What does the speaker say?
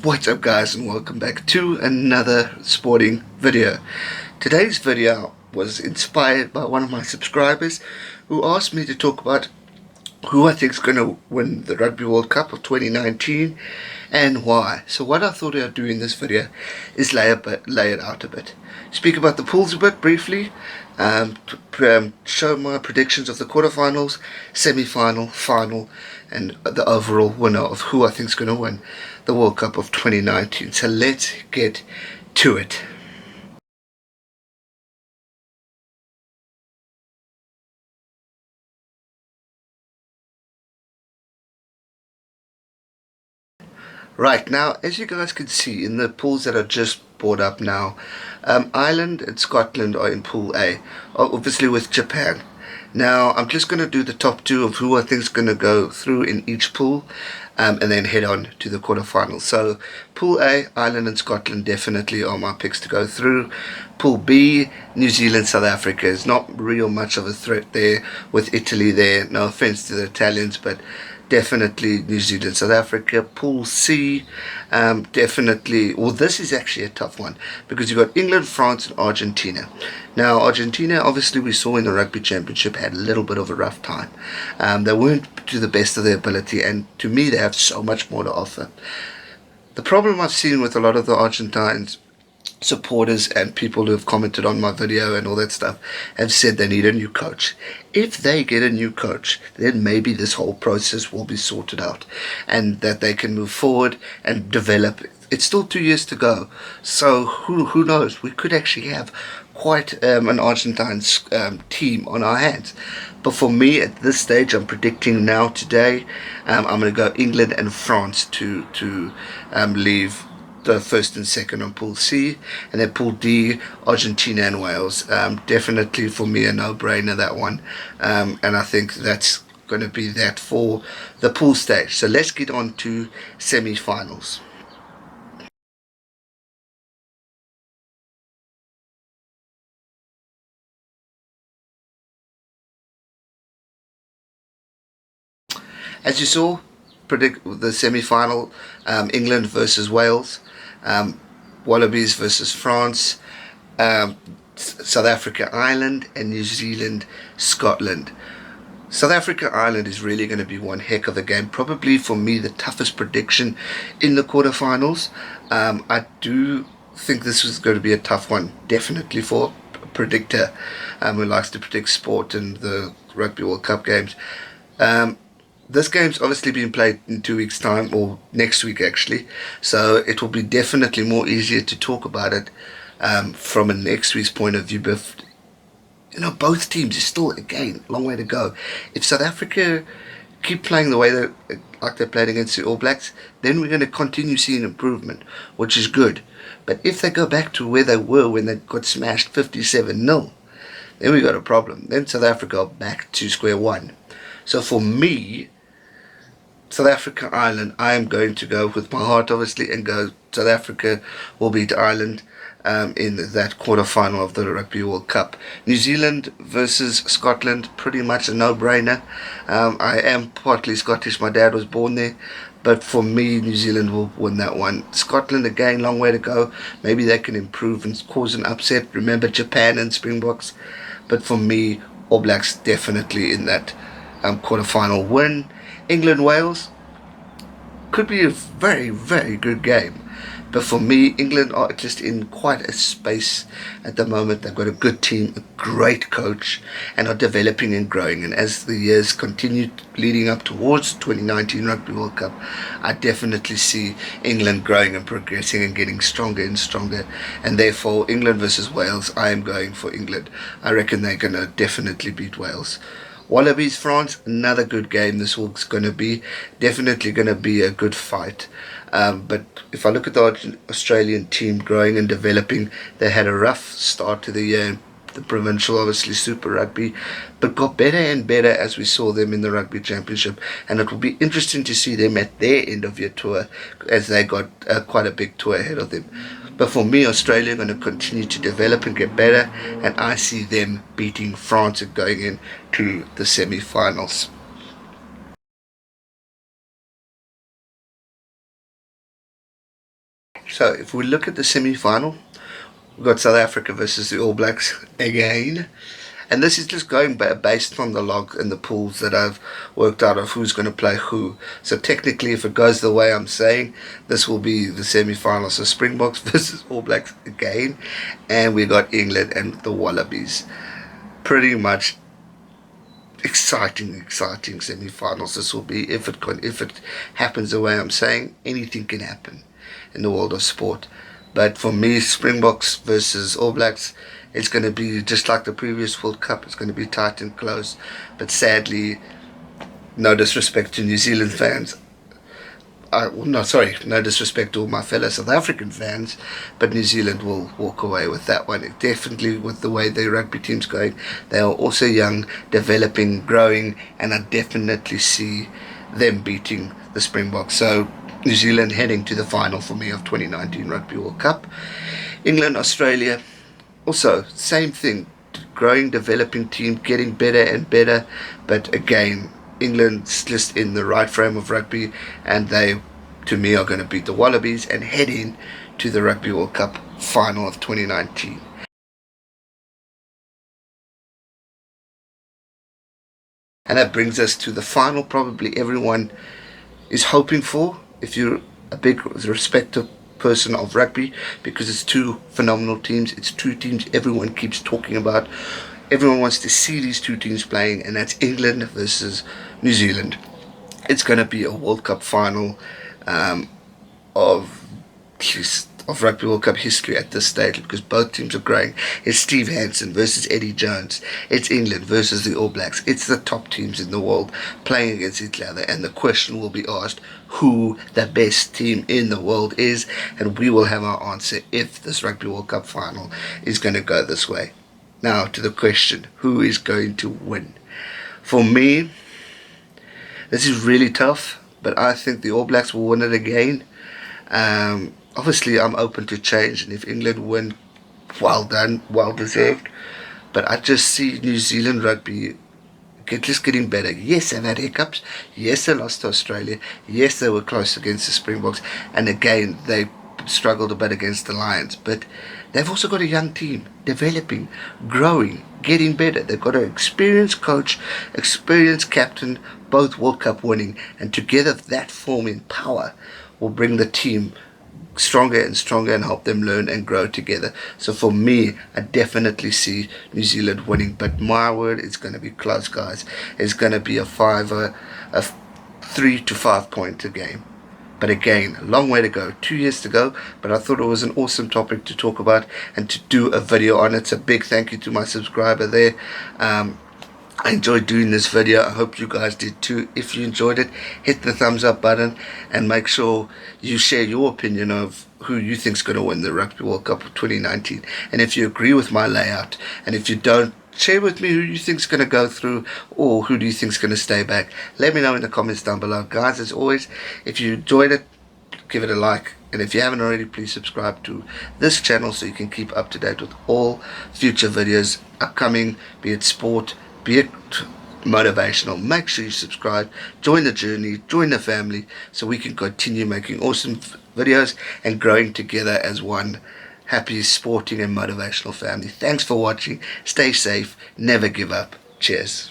What's up guys, and welcome back to another sporting video. Today's video was inspired by one of my subscribers who asked me to talk about who I think is going to win the Rugby World Cup of 2019 and why. So what I thought I'd do in this video is lay it out a bit. Speak about the pools a bit briefly, show my predictions of the quarterfinals, semi-final, final, and the overall winner of who I think is going to win the World Cup of 2019. So let's get to it. Right, now, as you guys can see in the pools that are just brought up now, Ireland and Scotland are in Pool A, obviously with Japan. Now, I'm just going to do the top two of who I think is going to go through in each pool, and then head on to the quarterfinals. So, Pool A, Ireland and Scotland definitely are my picks to go through. Pool B, New Zealand, South Africa is not real much of a threat there with Italy there. No offense to the Italians, but definitely New Zealand, South Africa. Pool C, definitely, well, this is actually a tough one because you've got England, France, and Argentina. Now, Argentina, obviously, we saw in the Rugby Championship, had a little bit of a rough time. They weren't to the best of their ability, and to me, they have so much more to offer. The problem I've seen with a lot of the Argentines supporters and people who have commented on my video and all that stuff have said they need a new coach. If they get a new coach, then maybe this whole process will be sorted out and that they can move forward and develop. It's still 2 years to go, so who knows, we could actually have quite an Argentine team on our hands. But for me at this stage, I'm predicting now today, I'm going to go England and France to leave the first and second on Pool C, and then Pool D, Argentina and Wales. Definitely for me a no-brainer, that one, and I think that's going to be that for the pool stage. So let's get on to semi-finals. As you saw, predict the semi-final, England versus Wales, Wallabies versus France, South Africa, Ireland, and New Zealand, Scotland. South Africa, Ireland is really going to be one heck of a game. Probably for me the toughest prediction in the quarterfinals. I do think this is going to be a tough one, definitely for a predictor who likes to predict sport and the Rugby World Cup games. This game's obviously being played in 2 weeks' time, or next week actually, so it will be definitely more easier to talk about it from a next week's point of view. But you know, both teams is still, again, a long way to go. If South Africa keep playing the way like they played against the All Blacks, then we're going to continue seeing improvement, which is good. But if they go back to where they were when they got smashed 57-0, then we got a problem. Then South Africa are back to square one. So for me, South Africa, Ireland, I am going to go with my heart, obviously, and go South Africa will beat Ireland in that quarterfinal of the Rugby World Cup. New Zealand versus Scotland, pretty much a no-brainer. I am partly Scottish, my dad was born there, but for me, New Zealand will win that one. Scotland, again, long way to go. Maybe they can improve and cause an upset. Remember Japan and Springboks. But for me, All Blacks definitely in that quarterfinal win. England, Wales could be a very, very good game. But for me, England are just in quite a space at the moment. They've got a good team, a great coach, and are developing and growing. And as the years continue leading up towards 2019 Rugby World Cup, I definitely see England growing and progressing and getting stronger and stronger. And therefore, England versus Wales, I am going for England. I reckon they're going to definitely beat Wales. Wallabies, France, another good game. This was going to be definitely going to be a good fight. But if I look at the Australian team growing and developing, they had a rough start to the year, the provincial, obviously Super Rugby, but got better and better as we saw them in the Rugby Championship. And it will be interesting to see them at their end of year tour, as they got quite a big tour ahead of them. But for me, Australia are going to continue to develop and get better, and I see them beating France and going into the semi-finals. So if we look at the semi-final, we've got South Africa versus the All Blacks again. And this is just going based on the log and the pools that I've worked out of who's going to play who. So technically, if it goes the way I'm saying, this will be the semi-final. So Springboks versus All Blacks again. And we got England and the Wallabies. Pretty much exciting semi-finals. This will be, if it happens the way I'm saying, anything can happen in the world of sport. But for me, Springboks versus All Blacks, it's going to be just like the previous World Cup. It's going to be tight and close. But sadly, no disrespect to New Zealand fans. No disrespect to all my fellow South African fans, but New Zealand will walk away with that one. Definitely with the way their rugby team's going. They are also young, developing, growing, and I definitely see them beating the Springboks. So New Zealand heading to the final for me of 2019 Rugby World Cup. England, Australia, also same thing. Growing, developing team, getting better and better. But again, England's just in the right frame of rugby, and they, to me, are going to beat the Wallabies and head in to the Rugby World Cup final of 2019. And that brings us to the final probably everyone is hoping for, if you're a big respected person of rugby, because it's two phenomenal teams. It's two teams everyone keeps talking about. Everyone wants to see these two teams playing, and that's England versus New Zealand. It's going to be a World Cup final of Rugby World Cup history at this stage, because both teams are growing. It's Steve Hansen versus Eddie Jones. It's England versus the All Blacks. It's the top teams in the world playing against each other, and the question will be asked who the best team in the world is, and we will have our answer if this Rugby World Cup final is going to go this way. Now to the question, who is going to win? For me, this is really tough, but I think the All Blacks will win it again. Obviously, I'm open to change, and if England win, well done, well deserved. But I just see New Zealand rugby just getting better. Yes, they've had hiccups. Yes, they lost to Australia. Yes, they were close against the Springboks. And again, they struggled a bit against the Lions. But they've also got a young team, developing, growing, getting better. They've got an experienced coach, experienced captain, both World Cup winning. And together, that form in power will bring the team stronger and stronger and help them learn and grow together. So for me, I definitely see New Zealand winning, but my word, it's going to be close, guys. It's going to be a 3 to 5 point game. But again, a long way to go, 2 years to go, but I thought it was an awesome topic to talk about and to do a video on it. So big thank you to my subscriber there. I enjoyed doing this video. I hope you guys did too. If you enjoyed it, hit the thumbs up button and make sure you share your opinion of who you think is going to win the Rugby World Cup of 2019. And if you agree with my layout, and if you don't, share with me who you think is going to go through, or who do you think is going to stay back. Let me know in the comments down below. Guys, as always, if you enjoyed it, give it a like. And if you haven't already, please subscribe to this channel so you can keep up to date with all future videos upcoming, be it sport, be it motivational. Make sure you subscribe, join the journey, join the family, so we can continue making awesome videos and growing together as one happy, sporting and motivational family. Thanks for watching. Stay safe, never give up. Cheers.